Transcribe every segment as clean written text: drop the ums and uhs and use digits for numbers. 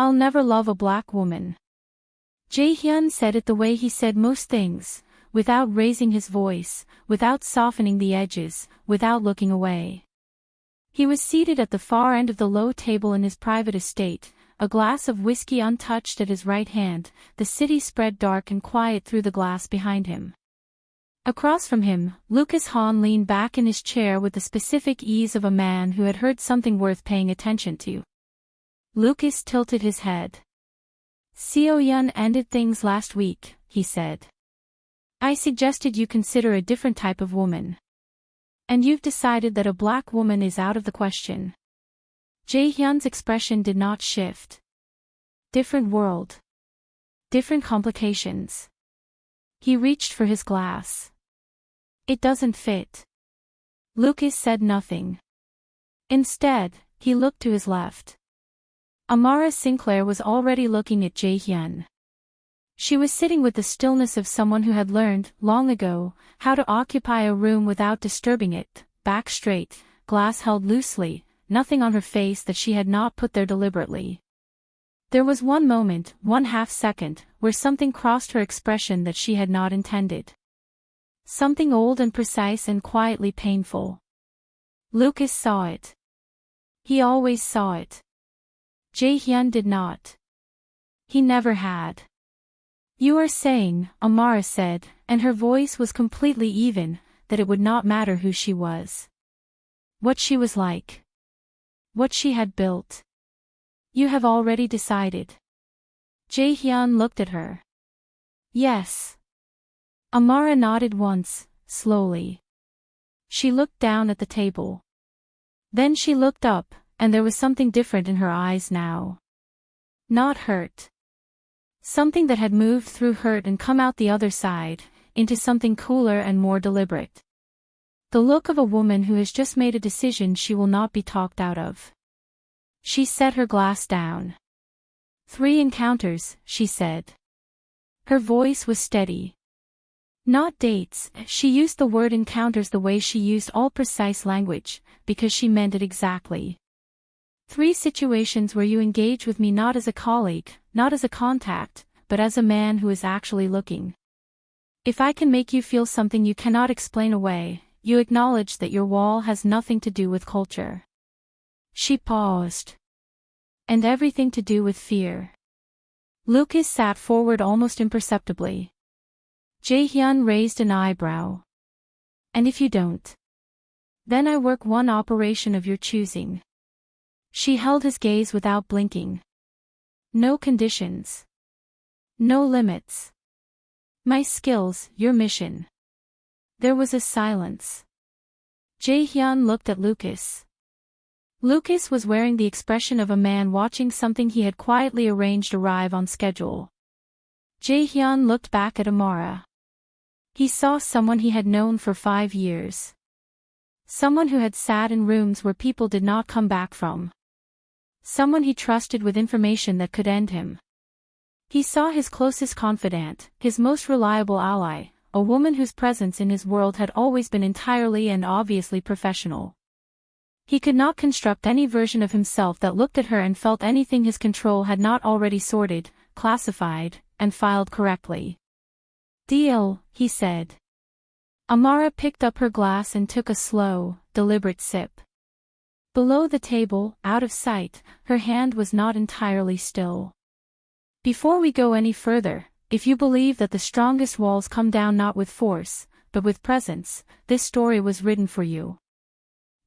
I'll never love a black woman. Jae-hyun said it the way he said most things, without raising his voice, without softening the edges, without looking away. He was seated at the far end of the low table in his private estate, a glass of whiskey untouched at his right hand, the city spread dark and quiet through the glass behind him. Across from him, Lucas Hahn leaned back in his chair with the specific ease of a man who had heard something worth paying attention to. Lucas tilted his head. Seo-yeon ended things last week, he said. I suggested you consider a different type of woman. And you've decided that a black woman is out of the question. Jae-hyun's expression did not shift. Different world. Different complications. He reached for his glass. It doesn't fit. Lucas said nothing. Instead, he looked to his left. Amara Sinclair was already looking at Jae-hyun. She was sitting with the stillness of someone who had learned, long ago, how to occupy a room without disturbing it, back straight, glass held loosely, nothing on her face that she had not put there deliberately. There was one moment, 1/2 second, where something crossed her expression that she had not intended. Something old and precise and quietly painful. Lucas saw it. He always saw it. Jae-hyun did not. He never had. You are saying, Amara said, and her voice was completely even, that it would not matter who she was. What she was like. What she had built. You have already decided. Jae-hyun looked at her. Yes. Amara nodded once, slowly. She looked down at the table. Then she looked up, and there was something different in her eyes now. Not hurt. Something that had moved through hurt and come out the other side, into something cooler and more deliberate. The look of a woman who has just made a decision she will not be talked out of. She set her glass down. 3 encounters, she said. Her voice was steady. Not dates, she used the word encounters the way she used all precise language, because she meant it exactly. 3 situations where you engage with me not as a colleague, not as a contact, but as a man who is actually looking. If I can make you feel something you cannot explain away, you acknowledge that your wall has nothing to do with culture. She paused. And everything to do with fear. Lucas sat forward almost imperceptibly. Jae-hyun raised an eyebrow. And if you don't? Then I work one operation of your choosing. She held his gaze without blinking. No conditions. No limits. My skills, your mission. There was a silence. Jae-hyun looked at Lucas. Lucas was wearing the expression of a man watching something he had quietly arranged arrive on schedule. Jae-hyun looked back at Amara. He saw someone he had known for 5 years. Someone who had sat in rooms where people did not come back from. Someone he trusted with information that could end him. He saw his closest confidant, his most reliable ally, a woman whose presence in his world had always been entirely and obviously professional. He could not construct any version of himself that looked at her and felt anything his control had not already sorted, classified, and filed correctly. Deal, he said. Amara picked up her glass and took a slow, deliberate sip. Below the table, out of sight, her hand was not entirely still. Before we go any further, if you believe that the strongest walls come down not with force, but with presence, this story was written for you.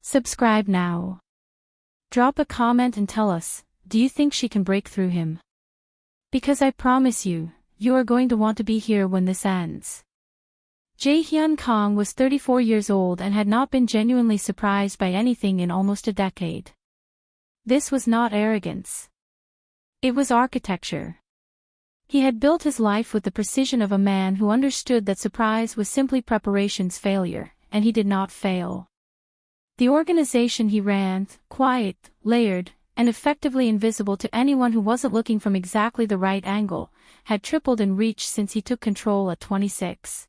Subscribe now. Drop a comment and tell us, do you think she can break through him? Because I promise you, you are going to want to be here when this ends. Jae-hyun Kang was 34 years old and had not been genuinely surprised by anything in almost a decade. This was not arrogance. It was architecture. He had built his life with the precision of a man who understood that surprise was simply preparation's failure, and he did not fail. The organization he ran, quiet, layered, and effectively invisible to anyone who wasn't looking from exactly the right angle, had tripled in reach since he took control at 26.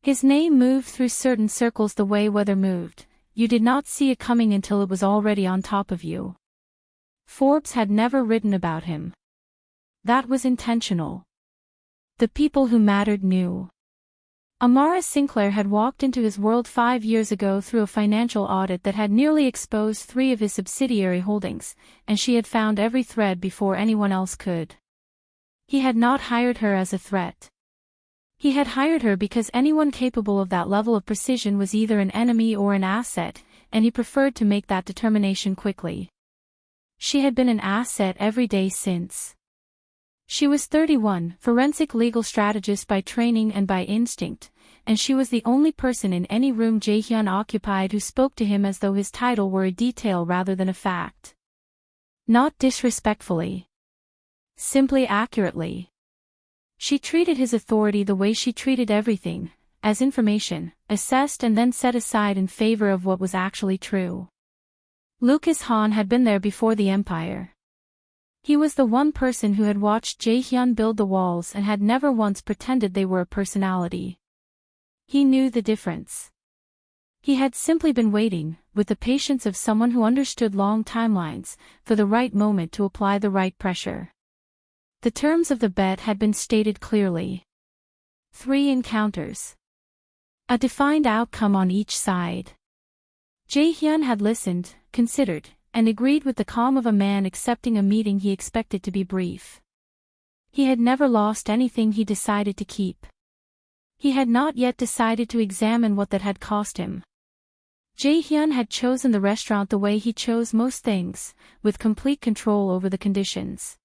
His name moved through certain circles the way weather moved. You did not see it coming until it was already on top of you. Forbes had never written about him. That was intentional. The people who mattered knew. Amara Sinclair had walked into his world 5 years ago through a financial audit that had nearly exposed 3 of his subsidiary holdings, and she had found every thread before anyone else could. He had not hired her as a threat. He had hired her because anyone capable of that level of precision was either an enemy or an asset, and he preferred to make that determination quickly. She had been an asset every day since. She was 31, forensic legal strategist by training and by instinct, and she was the only person in any room Jae-hyun occupied who spoke to him as though his title were a detail rather than a fact. Not disrespectfully. Simply accurately. She treated his authority the way she treated everything, as information, assessed and then set aside in favor of what was actually true. Lucas Han had been there before the empire. He was the one person who had watched Jae-hyun build the walls and had never once pretended they were a personality. He knew the difference. He had simply been waiting, with the patience of someone who understood long timelines, for the right moment to apply the right pressure. The terms of the bet had been stated clearly. 3 encounters. A defined outcome on each side. Jae-hyun had listened, considered, and agreed with the calm of a man accepting a meeting he expected to be brief. He had never lost anything he decided to keep. He had not yet decided to examine what that had cost him. Jae-hyun had chosen the restaurant the way he chose most things, with complete control over the conditions.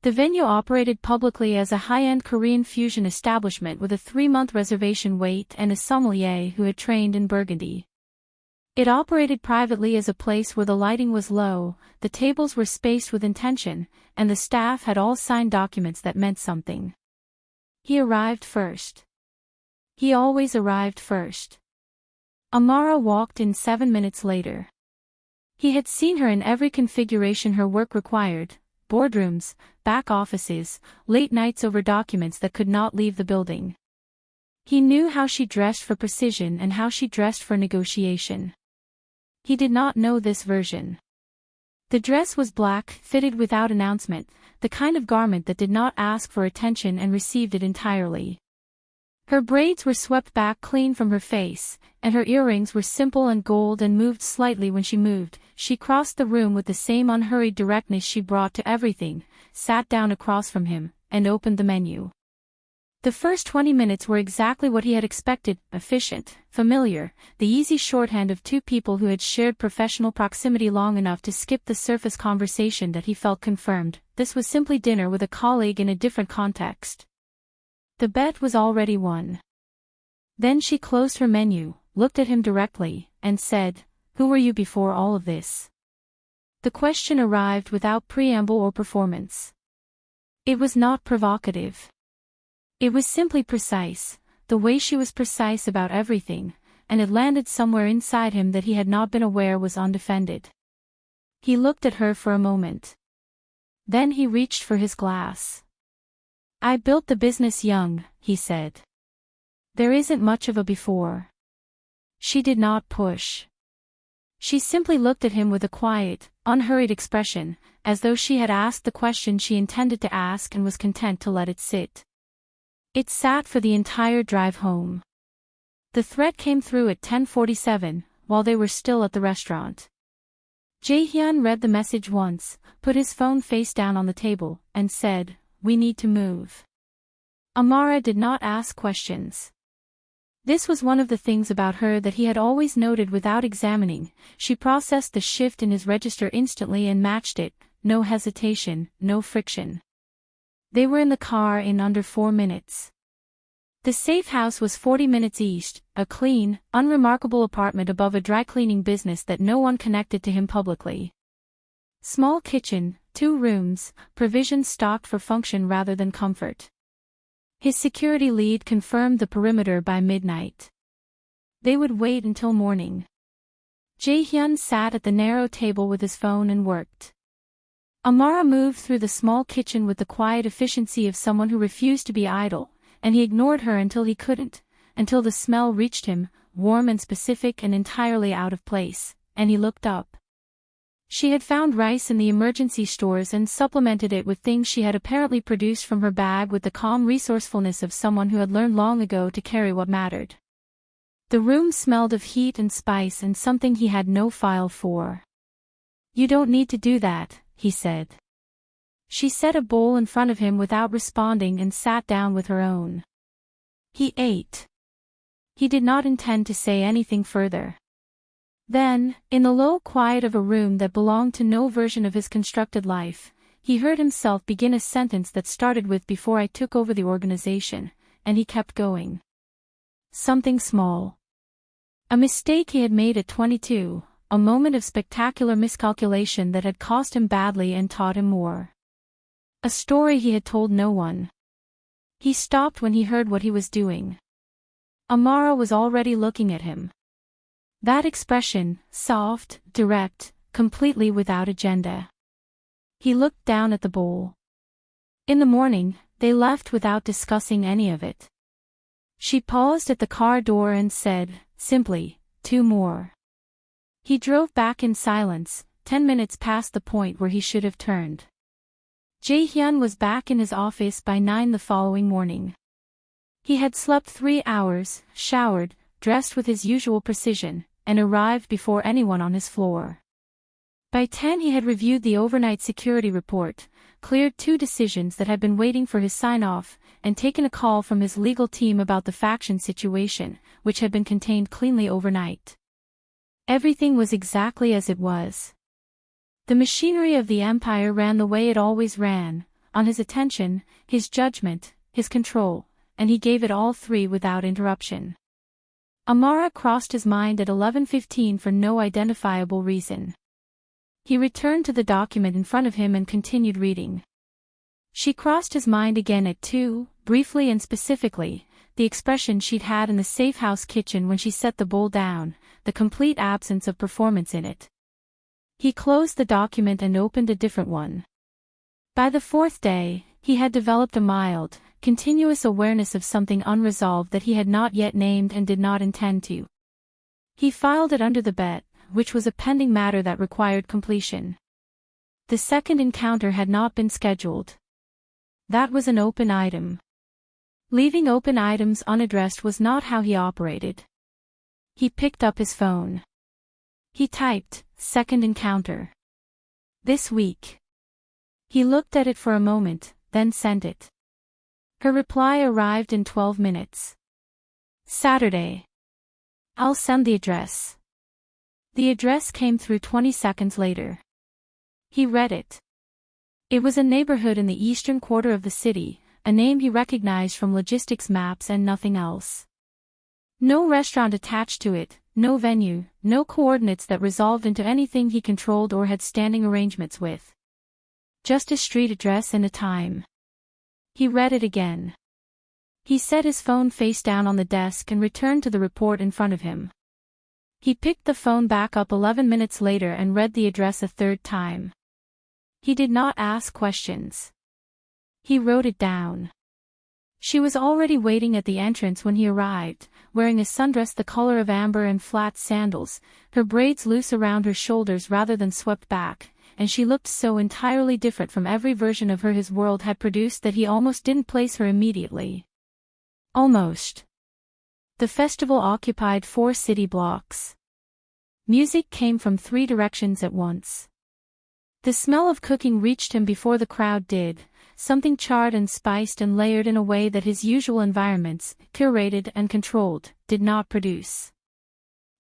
The venue operated publicly as a high-end Korean fusion establishment with a 3-month reservation wait and a sommelier who had trained in Burgundy. It operated privately as a place where the lighting was low, the tables were spaced with intention, and the staff had all signed documents that meant something. He arrived first. He always arrived first. Amara walked in 7 minutes later. He had seen her in every configuration her work required, boardrooms, back offices, late nights over documents that could not leave the building. He knew how she dressed for precision and how she dressed for negotiation. He did not know this version. The dress was black, fitted without announcement, the kind of garment that did not ask for attention and received it entirely. Her braids were swept back clean from her face, and her earrings were simple and gold and moved slightly when she moved. She crossed the room with the same unhurried directness she brought to everything, sat down across from him, and opened the menu. The first 20 minutes were exactly what he had expected, efficient, familiar, the easy shorthand of 2 people who had shared professional proximity long enough to skip the surface conversation that he felt confirmed. This was simply dinner with a colleague in a different context. The bet was already won. Then she closed her menu, looked at him directly, and said, "Who were you before all of this?" The question arrived without preamble or performance. It was not provocative. It was simply precise, the way she was precise about everything, and it landed somewhere inside him that he had not been aware was undefended. He looked at her for a moment. Then he reached for his glass. "I built the business young," he said. "There isn't much of a before." She did not push. She simply looked at him with a quiet, unhurried expression, as though she had asked the question she intended to ask and was content to let it sit. It sat for the entire drive home. The threat came through at 10:47, while they were still at the restaurant. Jae-hyun read the message once, put his phone face down on the table, and said, "We need to move." Amara did not ask questions. This was one of the things about her that he had always noted without examining. She processed the shift in his register instantly and matched it, no hesitation, no friction. They were in the car in under 4 minutes. The safe house was 40 minutes east, a clean, unremarkable apartment above a dry cleaning business that no one connected to him publicly. Small kitchen, 2 rooms, provisions stocked for function rather than comfort. His security lead confirmed the perimeter by midnight. They would wait until morning. Jae-hyun sat at the narrow table with his phone and worked. Amara moved through the small kitchen with the quiet efficiency of someone who refused to be idle, and he ignored her until he couldn't, until the smell reached him, warm and specific and entirely out of place, and he looked up. She had found rice in the emergency stores and supplemented it with things she had apparently produced from her bag with the calm resourcefulness of someone who had learned long ago to carry what mattered. The room smelled of heat and spice and something he had no file for. "You don't need to do that," he said. She set a bowl in front of him without responding and sat down with her own. He ate. He did not intend to say anything further. Then, in the low quiet of a room that belonged to no version of his constructed life, he heard himself begin a sentence that started with "before I took over the organization," and he kept going. Something small. A mistake he had made at 22, a moment of spectacular miscalculation that had cost him badly and taught him more. A story he had told no one. He stopped when he heard what he was doing. Amara was already looking at him. That expression, soft, direct, completely without agenda. He looked down at the bowl. In the morning, they left without discussing any of it. She paused at the car door and said, simply, "2 more." He drove back in silence, 10 minutes past the point where he should have turned. Jae-hyun was back in his office by 9 the following morning. He had slept 3 hours, showered, dressed with his usual precision, and arrived before anyone on his floor. By 10 he had reviewed the overnight security report, cleared 2 decisions that had been waiting for his sign-off, and taken a call from his legal team about the faction situation, which had been contained cleanly overnight. Everything was exactly as it was. The machinery of the empire ran the way it always ran, on his attention, his judgment, his control, and he gave it all 3 without interruption. Amara crossed his mind at 11:15 for no identifiable reason. He returned to the document in front of him and continued reading. She crossed his mind again at 2, briefly and specifically, the expression she'd had in the safe house kitchen when she set the bowl down, the complete absence of performance in it. He closed the document and opened a different one. By the 4th day, he had developed a mild, continuous awareness of something unresolved that he had not yet named and did not intend to. He filed it under the bet, which was a pending matter that required completion. The second encounter had not been scheduled. That was an open item. Leaving open items unaddressed was not how he operated. He picked up his phone. He typed, "Second encounter. This week." He looked at it for a moment, then sent it. Her reply arrived in 12 minutes. "Saturday. I'll send the address." The address came through 20 seconds later. He read it. It was a neighborhood in the eastern quarter of the city, a name he recognized from logistics maps and nothing else. No restaurant attached to it, no venue, no coordinates that resolved into anything he controlled or had standing arrangements with. Just a street address and a time. He read it again. He set his phone face down on the desk and returned to the report in front of him. He picked the phone back up 11 minutes later and read the address a 3rd time. He did not ask questions. He wrote it down. She was already waiting at the entrance when he arrived, wearing a sundress the color of amber and flat sandals, her braids loose around her shoulders rather than swept back, and she looked so entirely different from every version of her his world had produced that he almost didn't place her immediately. Almost. The festival occupied 4 city blocks. Music came from 3 directions at once. The smell of cooking reached him before the crowd did, something charred and spiced and layered in a way that his usual environments, curated and controlled, did not produce.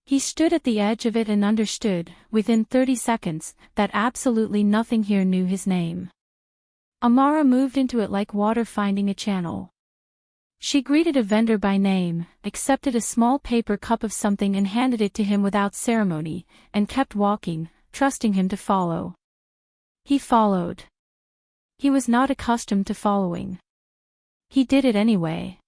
He stood at the edge of it and understood, within 30 seconds, that absolutely nothing here knew his name. Amara moved into it like water finding a channel. She greeted a vendor by name, accepted a small paper cup of something and handed it to him without ceremony, and kept walking, trusting him to follow. He followed. He was not accustomed to following. He did it anyway.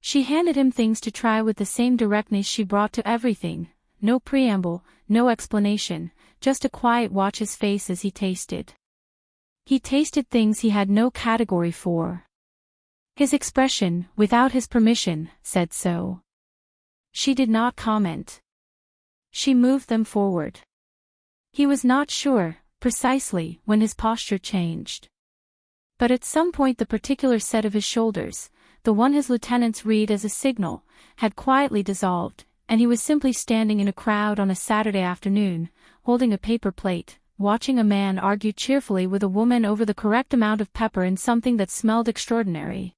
She handed him things to try with the same directness she brought to everything, no preamble, no explanation, just a quiet watch his face as he tasted. He tasted things he had no category for. His expression, without his permission, said so. She did not comment. She moved them forward. He was not sure, precisely, when his posture changed. But at some point the particular set of his shoulders, the one his lieutenants read as a signal, had quietly dissolved, and he was simply standing in a crowd on a Saturday afternoon, holding a paper plate, watching a man argue cheerfully with a woman over the correct amount of pepper in something that smelled extraordinary.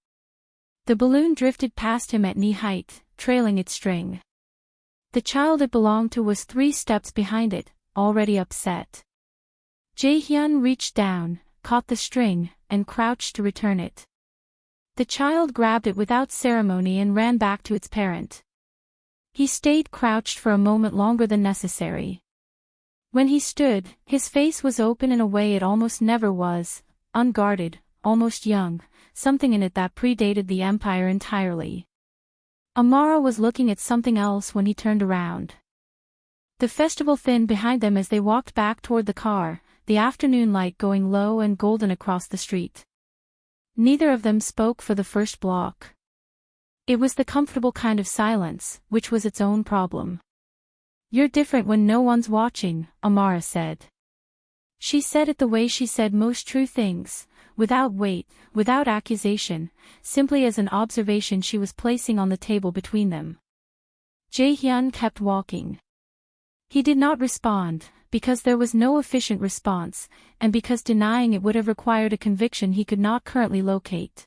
The balloon drifted past him at knee height, trailing its string. The child it belonged to was 3 steps behind it, already upset. Jae-hyun reached down, caught the string, and crouched to return it. The child grabbed it without ceremony and ran back to its parent. He stayed crouched for a moment longer than necessary. When he stood, his face was open in a way it almost never was, unguarded, almost young, something in it that predated the empire entirely. Amara was looking at something else when he turned around. The festival thinned behind them as they walked back toward the car, the afternoon light going low and golden across the street. Neither of them spoke for the first block. It was the comfortable kind of silence, which was its own problem. "You're different when no one's watching," Amara said. She said it the way she said most true things, without weight, without accusation, simply as an observation she was placing on the table between them. Jae-hyun kept walking. He did not respond, because there was no efficient response, and because denying it would have required a conviction he could not currently locate.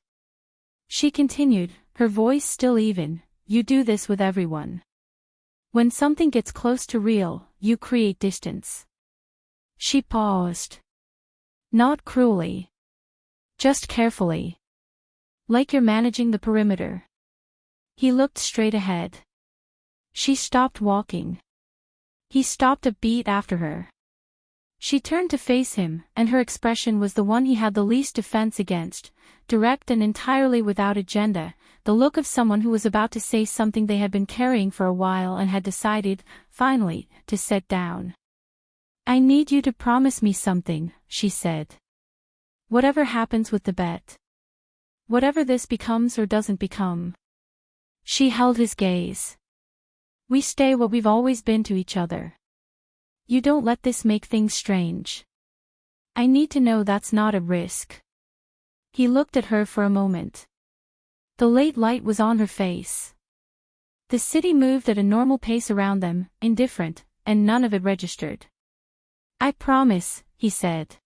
She continued, her voice still even, "You do this with everyone. When something gets close to real, you create distance." She paused. "Not cruelly. Just carefully. Like you're managing the perimeter." He looked straight ahead. She stopped walking. He stopped a beat after her. She turned to face him, and her expression was the one he had the least defense against, direct and entirely without agenda, the look of someone who was about to say something they had been carrying for a while and had decided, finally, to set down. "I need you to promise me something," she said. "Whatever happens with the bet. Whatever this becomes or doesn't become." She held his gaze. "We stay what we've always been to each other. You don't let this make things strange. I need to know that's not at risk." He looked at her for a moment. The late light was on her face. The city moved at a normal pace around them, indifferent, and none of it registered. "I promise," he said.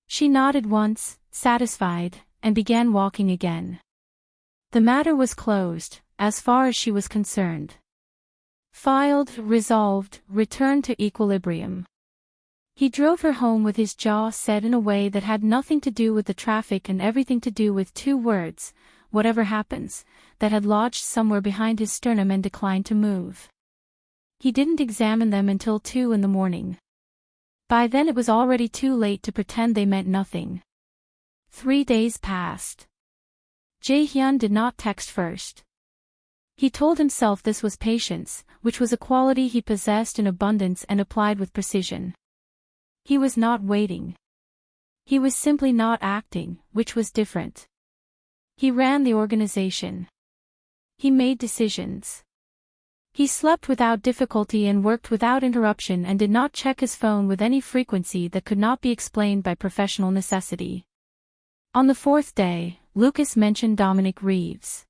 She nodded once, satisfied, and began walking again. The matter was closed, as far as she was concerned. Filed, resolved, returned to equilibrium. He drove her home with his jaw set in a way that had nothing to do with the traffic and everything to do with 2 words, "whatever happens," that had lodged somewhere behind his sternum and declined to move. He didn't examine them until 2 in the morning. By then it was already too late to pretend they meant nothing. 3 days passed. Jae-hyun did not text first. He told himself this was patience, which was a quality he possessed in abundance and applied with precision. He was not waiting. He was simply not acting, which was different. He ran the organization. He made decisions. He slept without difficulty and worked without interruption and did not check his phone with any frequency that could not be explained by professional necessity. On the 4th day, Lucas mentioned Dominic Reeves.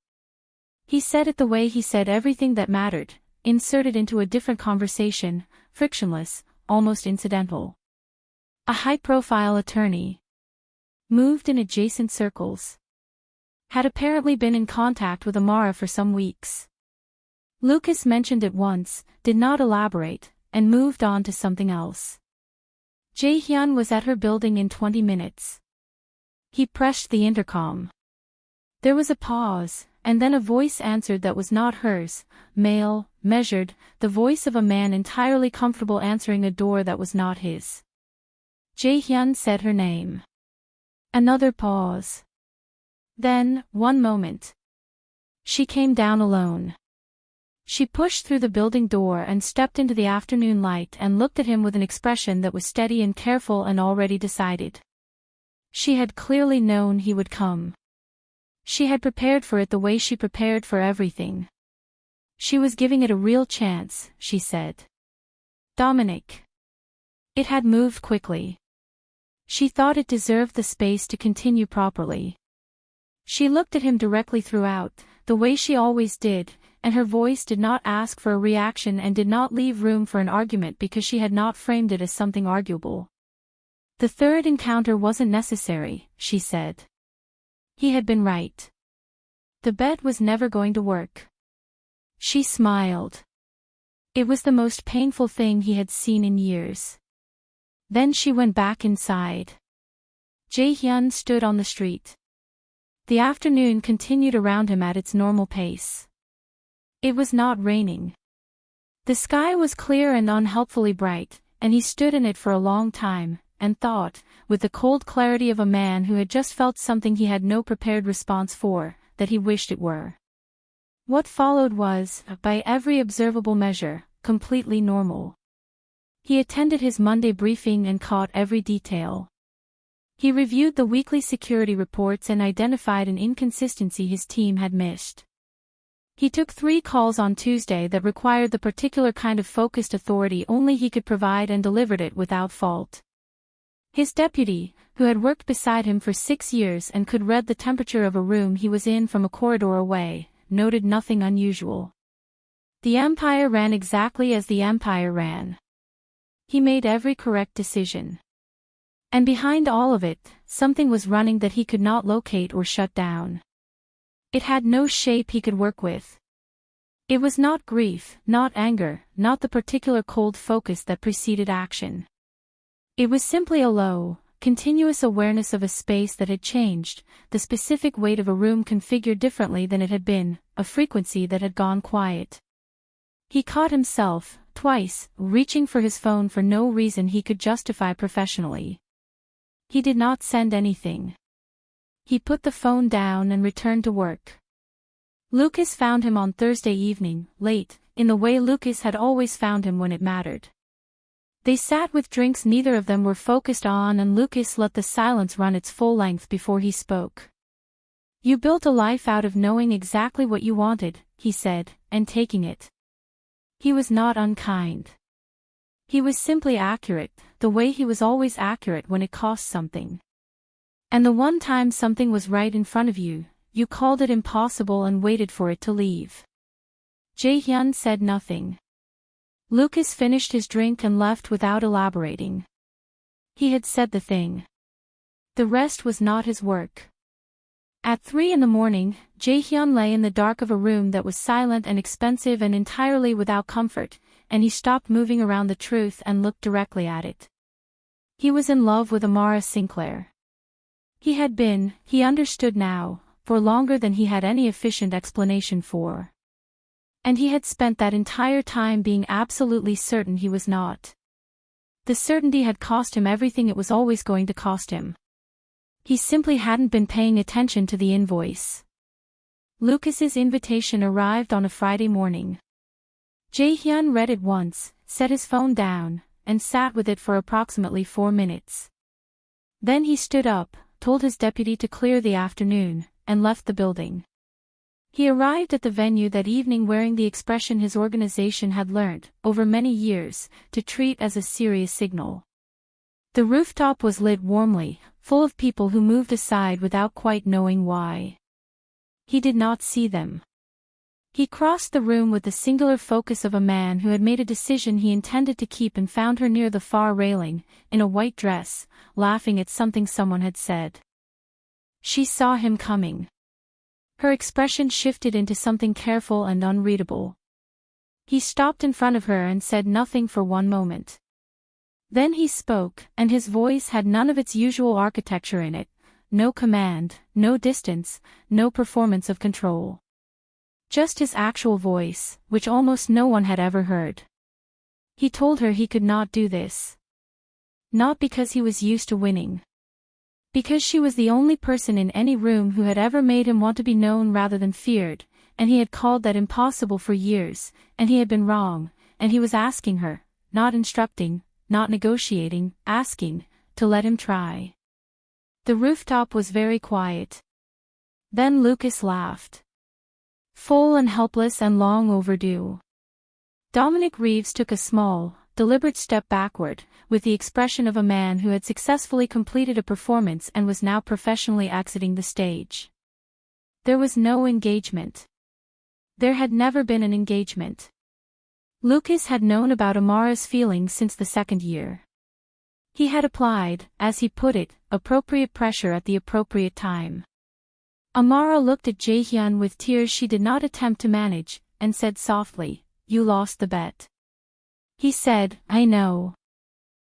He said it the way he said everything that mattered, inserted into a different conversation, frictionless, almost incidental. A high-profile attorney. Moved in adjacent circles. Had apparently been in contact with Amara for some weeks. Lucas mentioned it once, did not elaborate, and moved on to something else. Jae-hyun was at her building in 20 minutes. He pressed the intercom. There was a pause, and then a voice answered that was not hers, male, measured, the voice of a man entirely comfortable answering a door that was not his. Jae-hyun said her name. Another pause. Then, 1 moment. She came down alone. She pushed through the building door and stepped into the afternoon light and looked at him with an expression that was steady and careful and already decided. She had clearly known he would come. She had prepared for it the way she prepared for everything. She was giving it a real chance, she said. "Dominic." It had moved quickly. She thought it deserved the space to continue properly. She looked at him directly throughout, the way she always did, and her voice did not ask for a reaction and did not leave room for an argument because she had not framed it as something arguable. The third encounter wasn't necessary, she said. He had been right. The bet was never going to work. She smiled. It was the most painful thing he had seen in years. Then she went back inside. Jae-hyun stood on the street. The afternoon continued around him at its normal pace. It was not raining. The sky was clear and unhelpfully bright, and he stood in it for a long time, and thought, with the cold clarity of a man who had just felt something he had no prepared response for, that he wished it were. What followed was, by every observable measure, completely normal. He attended his Monday briefing and caught every detail. He reviewed the weekly security reports and identified an inconsistency his team had missed. He took 3 calls on Tuesday that required the particular kind of focused authority only he could provide and delivered it without fault. His deputy, who had worked beside him for 6 years and could read the temperature of a room he was in from a corridor away, noted nothing unusual. The Empire ran exactly as the Empire ran. He made every correct decision. And behind all of it, something was running that he could not locate or shut down. It had no shape he could work with. It was not grief, not anger, not the particular cold focus that preceded action. It was simply a low, continuous awareness of a space that had changed, the specific weight of a room configured differently than it had been, a frequency that had gone quiet. He caught himself, twice, reaching for his phone for no reason he could justify professionally. He did not send anything. He put the phone down and returned to work. Lucas found him on Thursday evening, late, in the way Lucas had always found him when it mattered. They sat with drinks neither of them were focused on, and Lucas let the silence run its full length before he spoke. "You built a life out of knowing exactly what you wanted," he said, "and taking it." He was not unkind. He was simply accurate, the way he was always accurate when it cost something. And the one time something was right in front of you, you called it impossible and waited for it to leave. Jae-hyun said nothing. Lucas finished his drink and left without elaborating. He had said the thing. The rest was not his work. At 3 a.m, Jae-hyun lay in the dark of a room that was silent and expensive and entirely without comfort, and he stopped moving around the truth and looked directly at it. He was in love with Amara Sinclair. He had been, he understood now, for longer than he had any efficient explanation for. And he had spent that entire time being absolutely certain he was not. The certainty had cost him everything it was always going to cost him. He simply hadn't been paying attention to the invoice. Lucas's invitation arrived on a Friday morning. Jae-hyun read it once, set his phone down, and sat with it for approximately 4 minutes. Then he stood up, told his deputy to clear the afternoon, and left the building. He arrived at the venue that evening wearing the expression his organization had learned, over many years, to treat as a serious signal. The rooftop was lit warmly, full of people who moved aside without quite knowing why. He did not see them. He crossed the room with the singular focus of a man who had made a decision he intended to keep and found her near the far railing, in a white dress, laughing at something someone had said. She saw him coming. Her expression shifted into something careful and unreadable. He stopped in front of her and said nothing for 1 moment. Then he spoke, and his voice had none of its usual architecture in it, no command, no distance, no performance of control. Just his actual voice, which almost no one had ever heard. He told her he could not do this. Not because he was used to winning. Because she was the only person in any room who had ever made him want to be known rather than feared, and he had called that impossible for years, and he had been wrong, and he was asking her, not instructing, not negotiating, asking, to let him try. The rooftop was very quiet. Then Lucas laughed. Full and helpless and long overdue. Dominic Reeves took a small, deliberate step backward, with the expression of a man who had successfully completed a performance and was now professionally exiting the stage. There was no engagement. There had never been an engagement. Lucas had known about Amara's feelings since the second year. He had applied, as he put it, appropriate pressure at the appropriate time. Amara looked at Jaehyun with tears she did not attempt to manage, and said softly, "You lost the bet." He said, "I know."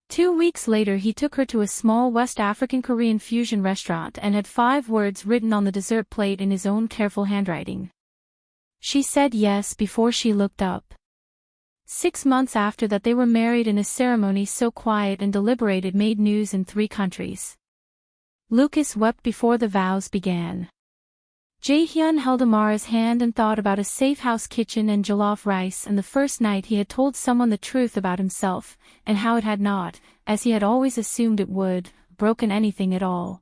2 weeks later he took her to a small West African Korean fusion restaurant and had 5 words written on the dessert plate in his own careful handwriting. She said yes before she looked up. 6 months after that they were married in a ceremony so quiet and deliberated made news in 3 countries. Lucas wept before the vows began. Jaehyun held Amara's hand and thought about a safe house kitchen and jollof rice and the first night he had told someone the truth about himself, and how it had not, as he had always assumed it would, broken anything at all.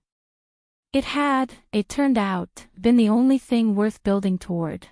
It had, it turned out, been the only thing worth building toward.